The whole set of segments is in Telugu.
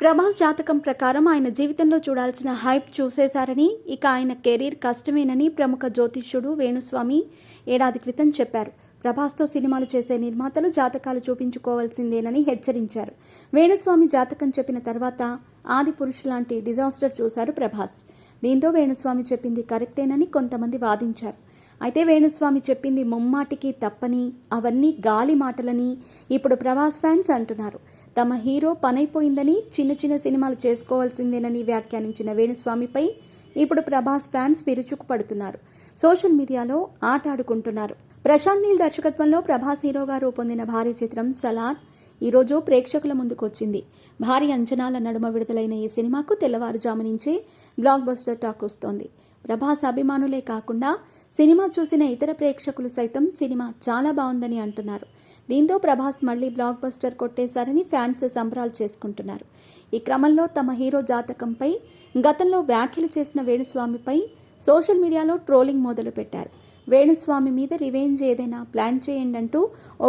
ప్రభాస్ జాతకం ప్రకారం ఆయన జీవితంలో చూడాల్సిన హైప్ చూసేశారని, ఇక ఆయన కెరీర్ కష్టమేనని ప్రముఖ జ్యోతిష్యుడు వేణుస్వామి ఏడాది క్రితం చెప్పారు. ప్రభాస్తో సినిమాలు చేసే నిర్మాతలు జాతకాలు చూపించుకోవాల్సిందేనని హెచ్చరించారు. వేణుస్వామి జాతకం చెప్పిన తర్వాత ఆదిపురుష్ లాంటి డిజాస్టర్ చూశారు ప్రభాస్. దీంతో వేణుస్వామి చెప్పింది కరెక్టేనని కొంతమంది వాదించారు. అయితే వేణుస్వామి చెప్పింది ముమ్మాటికి తప్పని, అవన్నీ గాలి మాటలని ఇప్పుడు ప్రభాస్ ఫ్యాన్స్ అంటున్నారు. తమ హీరో పనైపోయిందని చిన్న చిన్న సినిమాలు చేసుకోవాల్సిందేనని వ్యాఖ్యానించిన వేణుస్వామిపై ఇప్పుడు ప్రభాస్ ఫ్యాన్స్ విరుచుకుపడుతున్నారు. సోషల్ మీడియాలో ఆటాడుకుంటున్నారు. ప్రశాంత్ నీల్ దర్శకత్వంలో ప్రభాస్ హీరోగా రూపొందిన భారీ చిత్రం సలార్ ఈరోజు ప్రేక్షకుల ముందుకు వచ్చింది. భారీ అంచనాల నడుమ విడుదలైన ఈ సినిమాకు తెల్లవారుజాము నుంచే బ్లాక్ బస్టర్ టాక్ వస్తోంది. ప్రభాస్ అభిమానులే కాకుండా సినిమా చూసిన ఇతర ప్రేక్షకులు సైతం సినిమా చాలా బాగుందని అంటున్నారు. దీంతో ప్రభాస్ మళ్లీ బ్లాక్ బస్టర్ కొట్టేశారని ఫ్యాన్స్ సంబరాలు చేసుకుంటున్నారు. ఈ క్రమంలో తమ హీరో జాతకంపై గతంలో వ్యాఖ్యలు చేసిన వేణుస్వామిపై సోషల్ మీడియాలో ట్రోలింగ్ మొదలుపెట్టారు. వేణుస్వామి మీద రివెంజ్ ఏదైనా ప్లాన్ చేయండి అంటూ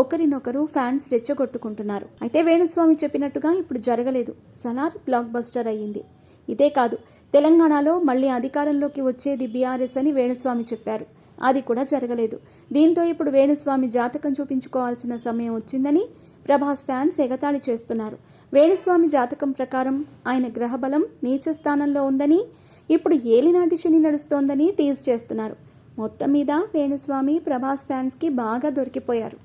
ఒకరినొకరు ఫ్యాన్స్ రెచ్చగొట్టుకుంటున్నారు. అయితే వేణుస్వామి చెప్పినట్టుగా ఇప్పుడు జరగలేదు. సలార్ బ్లాక్ బస్టర్ అయ్యింది. ఇదే కాదు, తెలంగాణలో మళ్లీ అధికారంలోకి వచ్చేది బీఆర్ఎస్ అని వేణుస్వామి చెప్పారు. అది కూడా జరగలేదు. దీంతో ఇప్పుడు వేణుస్వామి జాతకం చూపించుకోవాల్సిన సమయం వచ్చిందని ప్రభాస్ ఫ్యాన్స్ ఎగతాళి చేస్తున్నారు. వేణుస్వామి జాతకం ప్రకారం ఆయన గ్రహబలం నీచ స్థానంలో ఉందని, ఇప్పుడు ఏలినాటి శని నడుస్తోందని టీజ్ చేస్తున్నారు. మొత్తం మీద వేణుస్వామి ప్రభాస్ ఫ్యాన్స్కి బాగా దొరికిపోయారు.